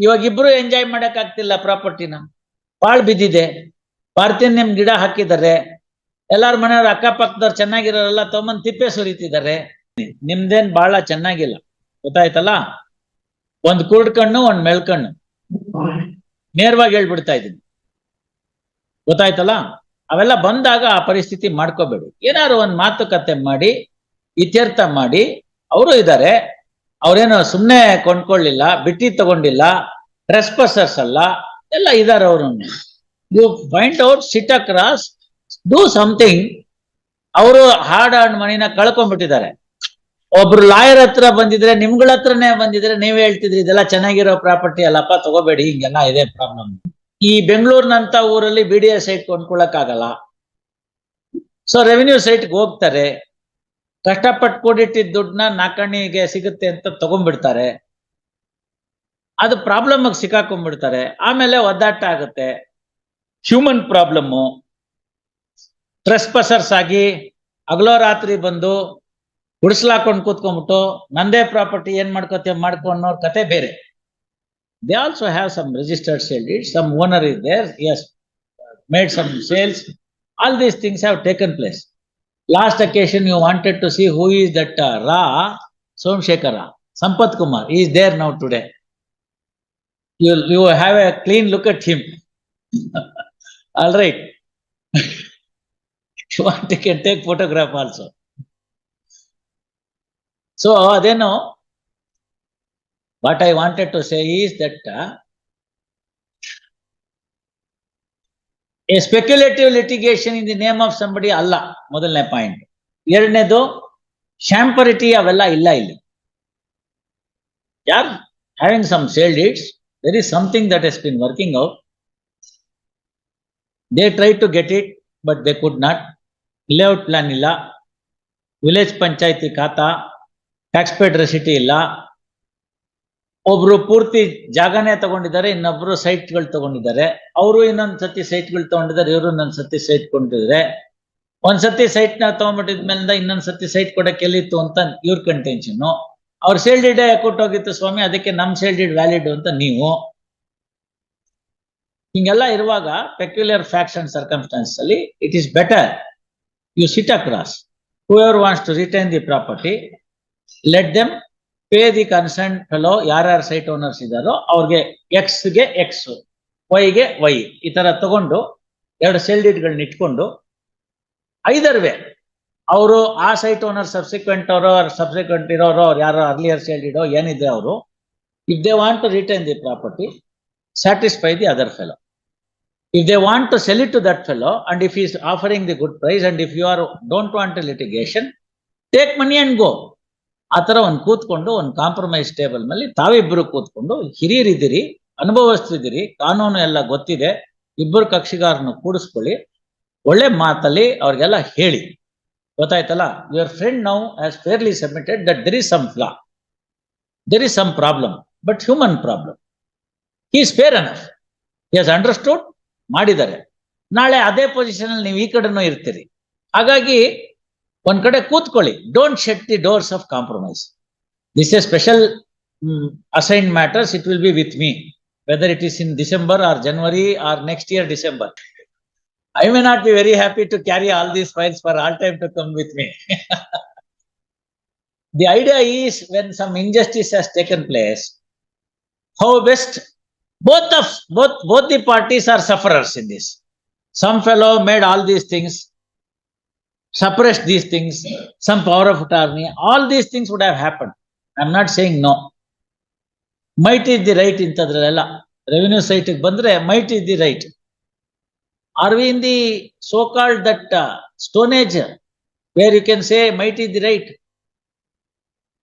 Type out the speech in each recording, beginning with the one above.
ಇವಾಗ ಇಬ್ರು ಎಂಜಾಯ್ ಮಾಡಕ್ ಆಗ್ತಿಲ್ಲ ಪ್ರಾಪರ್ಟಿನ. ಪಾಳ್ ಬಿದ್ದಿದೆ, ಪಾರ್ಥಿನಿಯಂ ಗಿಡ ಹಾಕಿದ್ದಾರೆ, ಎಲ್ಲಾರ ಮನೆಯವ್ರ ಅಕ್ಕಪಕ್ಕದವ್ರು ಚೆನ್ನಾಗಿರೋರೆಲ್ಲ ತೊಗೊಂಬಂದ್ ತಿಪ್ಪೆ ಸುರಿತಿದ್ದಾರೆ. ನಿಮ್ದೇನ್ ಬಹಳ ಚೆನ್ನಾಗಿಲ್ಲ, ಗೊತ್ತಾಯ್ತಲ್ಲ. ಒಂದ್ ಕುರುಡ್ ಕಣ್ಣು ಒಂದ್ ಮೆಳ್ಕಣ್ಣು, ನೇರವಾಗಿ ಹೇಳ್ಬಿಡ್ತಾ ಇದೀನಿ, ಗೊತ್ತಾಯ್ತಲ್ಲ. ಅವೆಲ್ಲ ಬಂದಾಗ ಆ ಪರಿಸ್ಥಿತಿ ಮಾಡ್ಕೋಬೇಡಿ. ಏನಾದ್ರು ಒಂದ್ ಮಾತುಕತೆ ಮಾಡಿ ಇತ್ಯರ್ಥ ಮಾಡಿ. ಅವರು ಇದ್ದಾರೆ, ಅವ್ರೇನೋ ಸುಮ್ನೆ ಕೊಂಡ್ಕೊಳ್ಳಿಲ್ಲ, ಬಿಟ್ಟಿ ತಗೊಂಡಿಲ್ಲ, ಟ್ರೆಸ್ಪಸರ್ಸ್ ಅಲ್ಲ, ಎಲ್ಲ ಇದಾರೆ ಅವರು. You find out, sit across, do something. ಅವರು ಹಾರ್ಡ್ ಅರ್ನ್ ಮನಿನ ಕಳ್ಕೊಂಡ್ಬಿಟ್ಟಿದ್ದಾರೆ. ಒಬ್ರು ಲಾಯರ್ ಹತ್ರ ಬಂದಿದ್ರೆ, ನಿಮ್ಗಳ ಹತ್ರನೇ ಬಂದಿದ್ರೆ ನೀವೇ ಹೇಳ್ತಿದ್ರಿ ಇದೆಲ್ಲ ಚೆನ್ನಾಗಿರೋ ಪ್ರಾಪರ್ಟಿ ಅಲ್ಲಪ್ಪ, ತಗೋಬೇಡಿ, ಹಿಂಗೆಲ್ಲ ಇದೆ ಪ್ರಾಬ್ಲಮ್. ಈ ಬೆಂಗಳೂರಿನಂತ ಊರಲ್ಲಿ BDA ಸೈಟ್ ಕೊಂಡ್ಕೊಳಕ್ ಆಗಲ್ಲ. ಸೊ ರೆವಿನ್ಯೂ ಸೈಟ್ಗೆ ಹೋಗ್ತಾರೆ, ಕಷ್ಟಪಟ್ಟು ಕೂಡಿಟ್ಟಿದ್ದ ದುಡ್ಡನ್ನ ನಾಲ್ಕಣ್ಣಿಗೆ ಸಿಗುತ್ತೆ ಅಂತ ತಗೊಂಡ್ಬಿಡ್ತಾರೆ. ಅದು ಪ್ರಾಬ್ಲಮ್ ಸಿಕ್ಕಾಕೊಂಡ್ಬಿಡ್ತಾರೆ. ಆಮೇಲೆ ಒದ್ದಾಟ ಆಗುತ್ತೆ, ಹ್ಯೂಮನ್ ಪ್ರಾಬ್ಲಮ್ಮು. ಟ್ರೆಸ್ಪಸರ್ಸ್ ಆಗಿ ಹಗಲೋ ರಾತ್ರಿ ಬಂದು ಗುಡಿಸ್ಲಾಕೊಂಡು ಕೂತ್ಕೊಂಡ್ಬಿಟ್ಟು ನಂದೇ ಪ್ರಾಪರ್ಟಿ ಏನ್ ಮಾಡ್ಕೊ ಅನ್ನೋರ್ ಕತೆ ಬೇರೆ. They also have some registered sale deeds, some owner is there, he has made some sales. All these things have taken place. Last occasion you wanted to see who is that Ra Somshekara, Sampath Kumar, he is there now today. You have a clean look at him. All right. You want, you can take photograph also. So adeno, what I wanted to say is that a speculative litigation in the name of somebody alla, ಮೊದಲನೇ point. ಎರಡನೇದು, ಶಾಂಪರಿಟಿ ಅವೆಲ್ಲ ಇಲ್ಲ ಇಲ್ಲಿ. ಯಾರ್ having some sale deeds, there is something that has been working out. They tried to get it, but they could not. Layout plan ಇಲ್ಲ, village ಪಂಚಾಯತಿ ಖಾತಾ, tax paid ರೆಸಿಟಿ ಇಲ್ಲ. ಒಬ್ರು ಪೂರ್ತಿ ಜಾಗನೇ ತಗೊಂಡಿದ್ದಾರೆ, ಇನ್ನೊಬ್ರು ಸೈಟ್ಗಳು ತಗೊಂಡಿದ್ದಾರೆ. ಅವರು ಇನ್ನೊಂದ್ ಸತಿ ಸೈಟ್ಗಳು ತಗೊಂಡಿದ್ದಾರೆ, ಇವರು ಇನ್ನೊಂದ್ ಸತಿ ಸೈಟ್ ಕೊಂಡಿದ್ದಾರೆ. ಒಂದ್ಸತಿ ಸೈಟ್ ನ ತಗೊಂಡ್ಬಿಟ್ಟಿದ್ಮೇಲಿಂದ ಇನ್ನೊಂದ್ ಸತಿ ಸೈಟ್ ಕೊಡಕ್ಕೆ ಎಲ್ಲಿತ್ತು ಅಂತ ಇವ್ರ ಕಂಟೆನ್ಷನ್. ಅವ್ರ ಸೇಲ್ ಡೀಡ್ ಕೊಟ್ಟೋಗಿತ್ತು ಸ್ವಾಮಿ, ಅದಕ್ಕೆ ನಮ್ ಸೇಲ್ ಡೀಡ್ ವ್ಯಾಲಿಡ್ ಅಂತ ನೀವು. ಹಿಂಗೆಲ್ಲ ಇರುವಾಗ ಪೆಕ್ಯುಲರ್ ಫ್ಯಾಕ್ಟ್ಸ್ ಅಂಡ್ ಸರ್ಕಮ್ಸ್ಟಾನ್ಸ್ ಅಲ್ಲಿ it is better you sit across. Whoever wants to retain the property, let them pay the concerned fellow, ಯಾರ ಸೈಟ್ ಓನರ್ಸ್ ಇದಾರೋ ಅವ್ರಿಗೆ X ಗೆ X, Y ಗೆ Y, ಈ ತರ ತಗೊಂಡು ಎರಡು ಸೇಲ್ ಡೀಡ್ಗಳನ್ನ ಇಟ್ಕೊಂಡು, ಐದರ್ ವೇ ಅವರು ಆ ಸೈಟ್ ಓನರ್ ಸಬ್ಸಿಕ್ವೆಂಟ್ ಅವರು ಸಬ್ಸಿಕ್ವೆಂಟ್ ಇರೋರು ಅವ್ರು ಯಾರೋ ಅರ್ಲಿಯರ್ ಸೇಲ್ ಡೀಡೋ ಏನಿದೆ ಅವರು, if they want to retain the property, satisfy the other fellow. If they want to sell it to that fellow, and if he is offering the good price, and if you don't want a litigation, take money and go. ಆ ತರ ಒಂದು ಕೂತ್ಕೊಂಡು ಒಂದು compromise table ಮೇಲೆ ತಾವಿಬ್ಬರು ಕೂತ್ಕೊಂಡು, ಹಿರಿಯರಿದ್ದೀರಿ, ಅನುಭವಸ್ಥರಿದ್ದೀರಿ, ಕಾನೂನು ಎಲ್ಲ ಗೊತ್ತಿದೆ, ಇಬ್ಬರು ಕಕ್ಷಿಗಾರನ್ನು ಕೂಡಿಸ್ಕೊಳ್ಳಿ, ಒಳ್ಳೆ ಮಾತಲ್ಲಿ ಅವ್ರಿಗೆಲ್ಲ ಹೇಳಿ. ಗೊತ್ತಾಯ್ತಲ್ಲ. Your friend now has fairly submitted that there is some flaw, there is some problem, but human problem. He is fair enough, he has understood, ಮಾಡಿದ್ದಾರೆ. ನಾಳೆ ಅದೇ ಪೊಸಿಷನ್ ಅಲ್ಲಿ ನೀವು ಈ ಕಡೆನೂ ಇರ್ತೀರಿ. ಹಾಗಾಗಿ ಒಂದ್ ಕಡೆ ಕೂತ್ಕೊಳ್ಳಿ, don't shut the doors of compromise. This a special assigned matters, it will be with me, whether it is in December or January or next year December. I may not be very happy to carry all these files for all time to come with me. The idea is, when some injustice has taken place, how best both the parties are sufferers in this. Some fellow made all these things, suppressed these things, some power of attorney, all these things would have happened. I'm not saying no. Might is the right intadrella. Revenue site bandre might is the right. Are we in the so-called that Stone Age, where you can say might is the right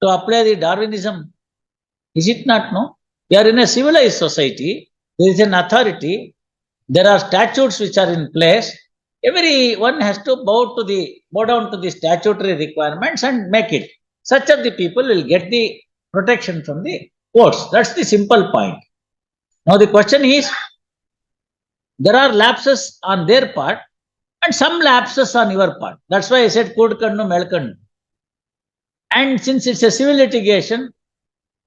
to apply the Darwinism? Is it not? No. We are in a civilized society. There is an authority. There are statutes which are in place. Everyone has to bow down to the statutory requirements and make it. Such of the people will get the protection from the courts. That's the simple point. Now the question is, there are lapses on their part and some lapses on your part. That's why I said Kodkannu Melkannu. And since it's a civil litigation,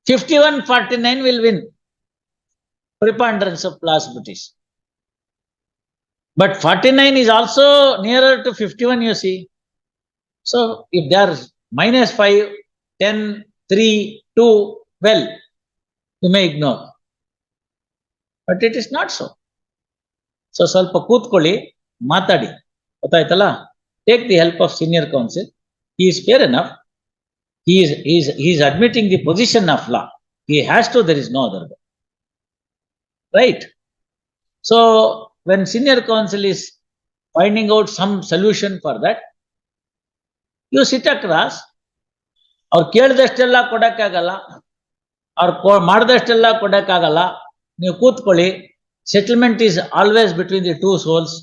51-49 will win. preponderance of plausibilities. But 49 is also nearer to 51, you see. So if they are -5, 10, 3, 2, well, you may ignore. But it is not so. So ಸ್ವಲ್ಪ ಕೂತ್ಕೊಳ್ಳಿ, ಮಾತಾಡಿ, ಗೊತ್ತಾಯ್ತಲ್ಲ? Take the help of senior counsel. He is fair enough. He is admitting the position of law. He has to, there is no other way. Right? So when senior counsel is finding out some solution for that, you sit across. ಅವ್ರು ಕೇಳಿದಷ್ಟೆಲ್ಲ ಕೊಡಕ್ಕಾಗಲ್ಲ, ಅವ್ರು ಮಾಡಿದಷ್ಟೆಲ್ಲ ಕೊಡಕ್ಕಾಗಲ್ಲ. ನೀವು ಕೂತ್ಕೊಳ್ಳಿ. Settlement is always between the two souls.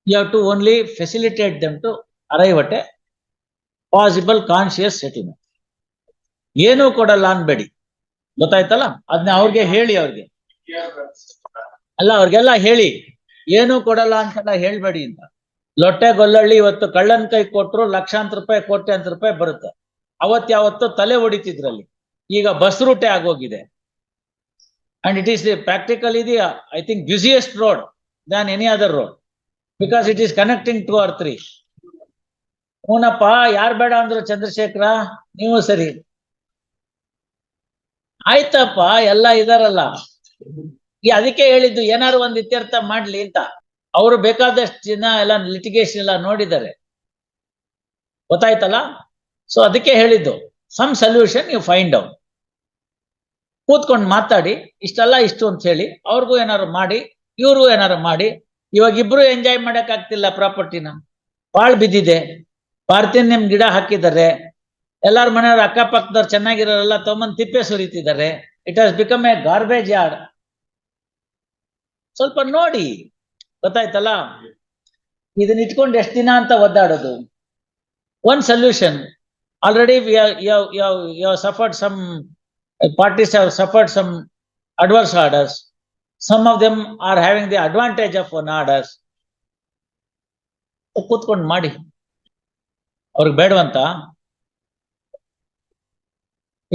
You have to only facilitate them to arrive at a possible conscious settlement. ಏನೂ ಕೊಡಲ್ಲ ಅನ್ಬೇಡಿ, ಗೊತ್ತಾಯ್ತಲ್ಲ? ಅದನ್ನ ಅವ್ರಿಗೆ ಹೇಳಿ, ಅವ್ರಿಗೆ ಅಲ್ಲ, ಅವ್ರಿಗೆಲ್ಲ ಹೇಳಿ, ಏನೂ ಕೊಡಲ್ಲ ಅಂತೆಲ್ಲ ಹೇಳ್ಬೇಡಿ ಅಂತ. ಲೊಟ್ಟೆ ಗೊಲ್ಲಳ್ಳಿ ಇವತ್ತು ಕಳ್ಳನ್ ಕೈ ಕೊಟ್ರು ಲಕ್ಷಾಂತರ ರೂಪಾಯಿ, ಕೋಟ್ಯಾಂತರ ರೂಪಾಯಿ ಬರುತ್ತೆ. ಯಾವತ್ತು ತಲೆ ಹೊಡಿತಿದ್ರಲ್ಲಿ, ಈಗ ಬಸ್ ರೂಟೇ ಆಗೋಗಿದೆ. And it is practically the, I think, busiest road than any other road, because it is connecting 2 or 3. ಹೂನಪ್ಪ, ಯಾರ್ ಬೇಡ ಅಂದ್ರು ಚಂದ್ರಶೇಖರ, ನೀವು ಸರಿ ಆಯ್ತಪ್ಪ, ಎಲ್ಲ ಇದಾರಲ್ಲ. ಅದಕ್ಕೆ ಹೇಳಿದ್ದು ಏನಾರು ಒಂದ್ ಇತ್ಯರ್ಥ ಮಾಡ್ಲಿ ಅಂತ. ಅವರು ಬೇಕಾದಷ್ಟು ಜನ ಎಲ್ಲ ಲಿಟಿಗೇಷನ್ ಎಲ್ಲ ನೋಡಿದ್ದಾರೆ, ಗೊತ್ತಾಯ್ತಲ್ಲ? ಸೊ ಅದಕ್ಕೆ ಹೇಳಿದ್ದು, some solution you find out. ಕೂತ್ಕೊಂಡು ಮಾತಾಡಿ, ಇಷ್ಟಲ್ಲ ಇಷ್ಟು ಅಂತ ಹೇಳಿ, ಅವ್ರಿಗೂ ಏನಾರು ಮಾಡಿ, ಇವ್ರಿಗೂ ಏನಾರು ಮಾಡಿ. ಇವಾಗ ಇಬ್ರು ಎಂಜಾಯ್ ಮಾಡಕ್ ಆಗ್ತಿಲ್ಲ ಪ್ರಾಪರ್ಟಿನ, ಬಾಳ್ ಬಿದ್ದಿದೆ. ಪಾರ್ಥೇನಿಯಂ ಗಿಡ ಹಾಕಿದ್ದಾರೆ, ಎಲ್ಲಾರ ಮನೆಯವ್ರ ಅಕ್ಕಪಕ್ಕದವ್ರು ಚೆನ್ನಾಗಿರೋರೆಲ್ಲ ತಗೊಂಬಂದ್ ತಿಪ್ಪೆ ಸುರಿತಿದ್ದಾರೆ. It has become a garbage yard. ಸ್ವಲ್ಪ ನೋಡಿ, ಗೊತ್ತಾಯ್ತಲ್ಲ? ಇದನ್ನ ಇಟ್ಕೊಂಡು ಎಷ್ಟು ದಿನ ಅಂತ ಒದ್ದಾಡೋದು? One solution. Already you have suffered some, parties have suffered some adverse orders. Some of them are having the advantage of one orders. ಕೂತ್ಕೊಂಡು ಮಾಡಿ. ಅವ್ರಿಗೆ ಬೇಡವಂತ?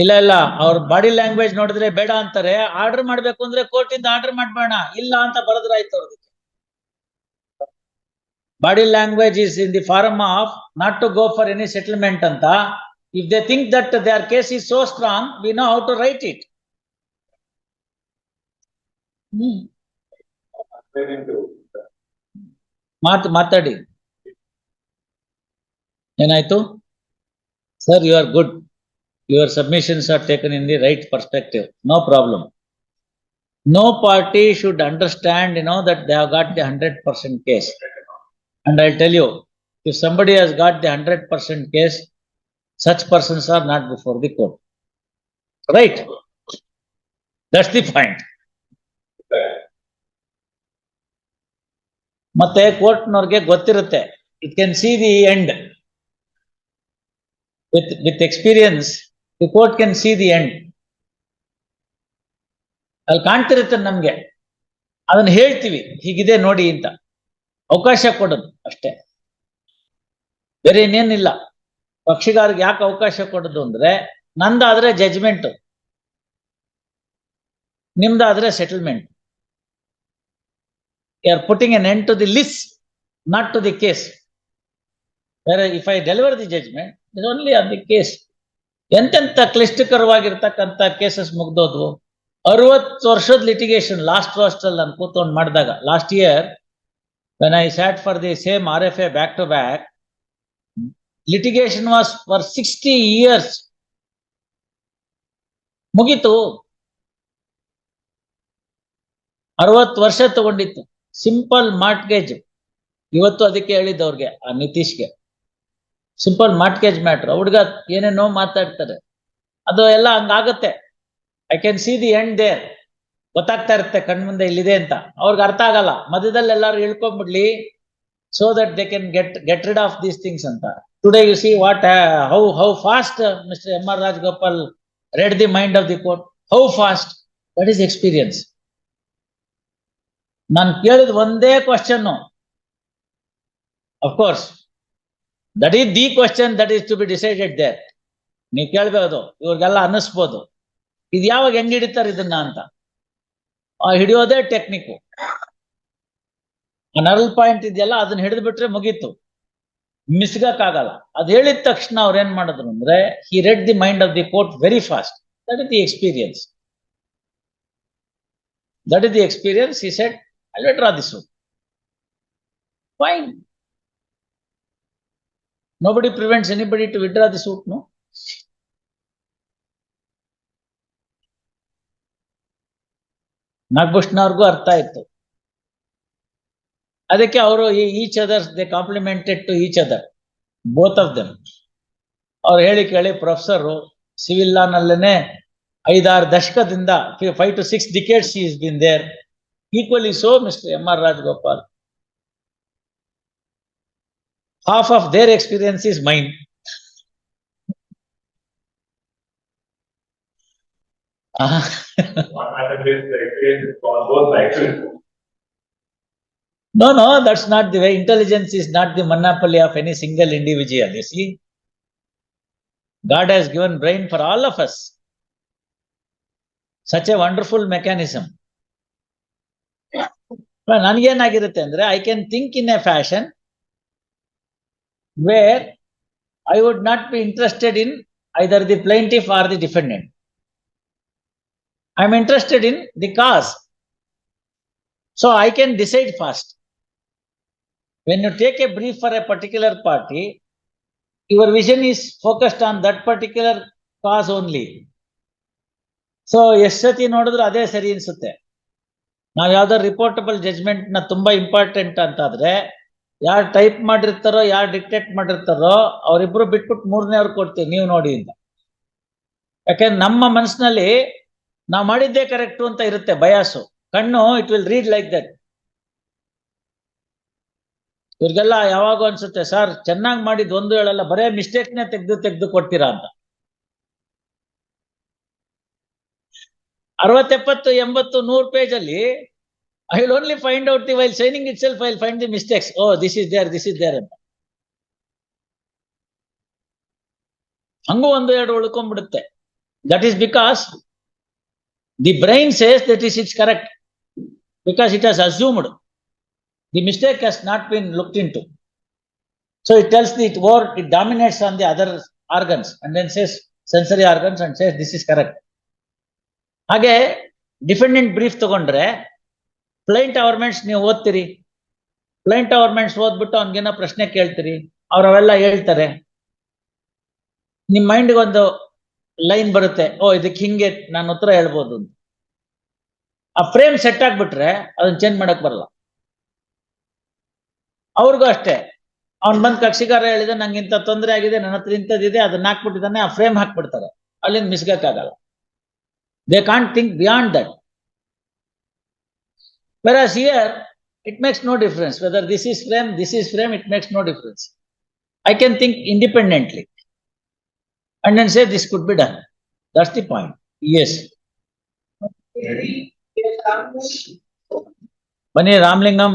ಇಲ್ಲ ಇಲ್ಲ, ಅವ್ರ ಬಾಡಿ ಲ್ಯಾಂಗ್ವೇಜ್ ನೋಡಿದ್ರೆ ಬೇಡ ಅಂತಾರೆ. ಆರ್ಡರ್ ಮಾಡ್ಬೇಕು ಅಂದ್ರೆ ಕೋರ್ಟಿಂದ ಆರ್ಡರ್ ಮಾಡ್ಬೇಡ, ಇಲ್ಲ ಅಂತ ಬರೆದ್ರಾಯ್ತು ಅವ್ರಿಗೆ. Body language is in the form of not to go for any settlement ಅಂತ. If they think that their case is so strong, we know how to write it. ಮಾತಾಡಿ. ಏನಾಯ್ತು? Sir, you are good. Your submissions are taken in the right perspective. No problem. No party should understand, that they have got the 100% case. And I'll tell you, if somebody has got the 100% case, such persons are not before the court. Right? That's the point. ಮತ್ತೆ ಕೋರ್ಟ್ನವ್ರಿಗೆ ಗೊತ್ತಿರುತ್ತೆ. It can see the end. With experience, the court can see the end. ಅಲ್ಲಿ ಕಾಣ್ತಿರುತ್ತೆ ನಮ್ಗೆ, ಅದನ್ನ ಹೇಳ್ತೀವಿ, ಹೀಗಿದೆ ನೋಡಿ ಅಂತ. ಅವಕಾಶ ಕೊಡೋದು ಅಷ್ಟೇ, ಬೇರೆ ಇನ್ನೇನಿಲ್ಲ. ಪಕ್ಷಿಗಾರಿಗೆ ಯಾಕೆ ಅವಕಾಶ ಕೊಡೋದು ಅಂದ್ರೆ, ನಂದಾದ್ರೆ ಜಜ್ಮೆಂಟ್, ನಿಮ್ದಾದ್ರೆ settlement. You are putting an end to the list, not to the case. ಬೇರೆ if I deliver the judgement is only on the case. ಎಂತೆಂತ ಕ್ಲಿಷ್ಟಕರವಾಗಿರ್ತಕ್ಕಂಥ ಕೇಸಸ್ ಮುಗ್ದೋದ್ವು. 60 ವರ್ಷದ ಲಿಟಿಗೇಷನ್ ಲಾಸ್ಟ್ ಅಲ್ಲಿ ನಾನು ಕೂತ್ಕೊಂಡು ಮಾಡಿದಾಗ, last year when I sat for the same RFA back to back, litigation was for 60 years. ಮುಗಿತು, 60 ವರ್ಷ ತಗೊಂಡಿತ್ತು. Simple mortgage. ಇವತ್ತು ಅದಕ್ಕೆ ಹೇಳಿದ್ದವ್ರಿಗೆ, ಆ ನಿತೀಶ್ಗೆ, ಸಿಂಪಲ್ ಮಾರ್ಟ್ಗೇಜ್ ಮ್ಯಾಟ್ರ್. ಹುಡುಗ ಏನೇನೋ ಮಾತಾಡ್ತಾರೆ, ಅದು ಎಲ್ಲ ಹಂಗಾಗತ್ತೆ. I can see the end there. ಗೊತ್ತಾಗ್ತಾ ಇರುತ್ತೆ ಕಣ್ಮುಂದೆ ಇಲ್ಲಿದೆ ಅಂತ. ಅವ್ರಿಗೆ ಅರ್ಥ ಆಗಲ್ಲ, ಮಧ್ಯದಲ್ಲಿ ಎಲ್ಲಾರು ಇಳ್ಕೊಂಡ್ಬಿಡ್ಲಿ, so that they can get rid of these things ಅಂತ. Today you see what how fast Mr. M.R. Rajagopal read the mind of the court. How fast? That is experience. ನಾನು ಕೇಳಿದ ಒಂದೇ question, of course that is the question that is to be decided there. ನೀವು ಕೇಳ್ಬೋದು, ಇವ್ರಿಗೆಲ್ಲ ಅನ್ನಿಸ್ಬೋದು, ಇದು ಯಾವಾಗ ಹೆಂಗ್ ಹಿಡಿತಾರೆ ಇದನ್ನ ಅಂತ. ಹಿಡಿಯೋದೇ ಟೆಕ್ನಿಕ್. ನರಲ್ ಪಾಯಿಂಟ್ ಇದೆಯಲ್ಲ ಅದನ್ನ ಹಿಡಿದು ಬಿಟ್ರೆ ಮುಗೀತು, ಮಿಸ್ಗಕ್ಕಾಗಲ್ಲ. ಅದ್ ಹೇಳಿದ ತಕ್ಷಣ ಅವ್ರು ಏನ್ ಮಾಡಿದ್ರು ಅಂದ್ರೆ, ಹಿ read the mind of the court very fast. That is the experience. That is the experience. He said, I'll withdraw the suit. Fine. Nobody prevents anybody to withdraw the suit, no? ನಾಗಭೂಷಣವ್ರಿಗೂ ಅರ್ಥ ಆಯ್ತು. ಅದಕ್ಕೆ ಅವರು each others they complemented to each other, both of them. ಅವ್ರು ಹೇಳಿ ಕೇಳಿ professor civil ಲಾ ನಲ್ಲೇನೆ 5-6 ದಶಕದಿಂದ 5 to 6 decades he has been there. Equally so, Mr. M.R. Rajagopal. Half of their experience is mine. No, that's not the way. Intelligence is not the monopoly of any single individual. You see, God has given brain for all of us. Such a wonderful mechanism. ನನಗೇನಾಗಿರುತ್ತೆ ಅಂದ್ರೆ, I can think in a fashion where I would not be interested in either the plaintiff or the defendant. I am interested in the cause. So I can decide fast. When you take a brief for a particular party, your vision is focused on that particular cause only. So ಎಷ್ಟು ಸತಿ ನೋಡಿದ್ರು ಅದೇ ಸರಿ ಅನ್ಸುತ್ತೆ. ನಾವ್ ಯಾವ್ದಾದ್ರು ರಿಪೋರ್ಟಬಲ್ judgment ನ ತುಂಬಾ ಇಂಪಾರ್ಟೆಂಟ್ ಅಂತಾದ್ರೆ, ಯಾರು ಟೈಪ್ ಮಾಡಿರ್ತಾರೋ ಯಾರು ಡಿಕ್ಟೇಟ್ ಮಾಡಿರ್ತಾರೋ ಅವರಿಬ್ರು ಬಿಟ್ಬಿಟ್ಟು 3ನೇವ್ರು ಕೊಡ್ತೀವಿ, ನೀವು ನೋಡಿ ಅಂತ. ಯಾಕೆಂದ್ರೆ ನಮ್ಮ ಮನಸ್ಸಿನಲ್ಲಿ ನಾವ್ ಮಾಡಿದ್ದೇ ಕರೆಕ್ಟು ಅಂತ ಇರುತ್ತೆ ಬಯಾಸು. ಕಣ್ಣು it will read like that. ಇವ್ರಿಗೆಲ್ಲ ಯಾವಾಗೂ ಅನ್ಸುತ್ತೆ, ಸರ್ ಚೆನ್ನಾಗಿ ಮಾಡಿದ್ ಒಂದು ಹೇಳಲ್ಲ, ಬರೇ ಮಿಸ್ಟೇಕ್ನೇ ತೆಗೆದು ಕೊಡ್ತೀರಾ ಅಂತ. 60, 70, 80, 100 ಪೇಜ್ ಅಲ್ಲಿ I will only find out the while signing itself I will find the mistakes. Oh this is there ಅಂತ. ಹಂಗೂ 1-2 ಉಳ್ಕೊಂಡ್ಬಿಡುತ್ತೆ. That is because the brain says that is it's correct, because it has assumed the mistake has not been looked in to. So it tells the it dominates on the other organs and then says sensory organs and says this is correct. ಹಾಗೆ defendant brief ತಗೊಂಡ್ರೆ plaint ಅವರ್ಮೆಂಟ್ಸ್ ನೀವು ಓದ್ತೀರಿ. Plaint ಅವರ್ಮೆಂಟ್ಸ್ ಓದ್ಬಿಟ್ಟು ಅವ್ನಿಗೇನೋ ಪ್ರಶ್ನೆ ಕೇಳ್ತೀರಿ, ಅವ್ರವೆಲ್ಲ ಹೇಳ್ತಾರೆ. ನಿಮ್ ಮೈಂಡ್ಗೆ ಒಂದು line ಬರುತ್ತೆ, ಓ ಇದಕ್ಕೆ ಹಿಂಗೆ ನಾನು ಉತ್ತರ ಹೇಳ್ಬೋದು ಅಂತ. ಆ ಫ್ರೇಮ್ ಸೆಟ್ ಆಗ್ಬಿಟ್ರೆ ಅದನ್ನ ಚೇಂಜ್ ಮಾಡಕ್ ಬರಲ್ಲ. ಅವ್ರಿಗೂ ಅಷ್ಟೇ, ಅವ್ನ್ ಬಂದ್ ಕಕ್ಷಿಗಾರ ಹೇಳಿದೆ ನಂಗೆ ಇಂಥ ತೊಂದರೆ ಆಗಿದೆ, ನನ್ನ ಹತ್ರ ಇಂಥದ್ದಿದೆ, ಅದನ್ನ ಹಾಕ್ಬಿಟ್ಟಿದ್ದಾನೆ, ಆ ಫ್ರೇಮ್ ಹಾಕ್ಬಿಡ್ತಾರೆ. ಅಲ್ಲಿಂದ ಮಿಸ್ಗಕ್ಕಾಗಲ್ಲ. They can't think beyond that. Whereas here, it makes no difference. Whether this is frame, it makes no difference. I can think independently and then say this could be done. That's the point. Yes. Bani Ramlingam.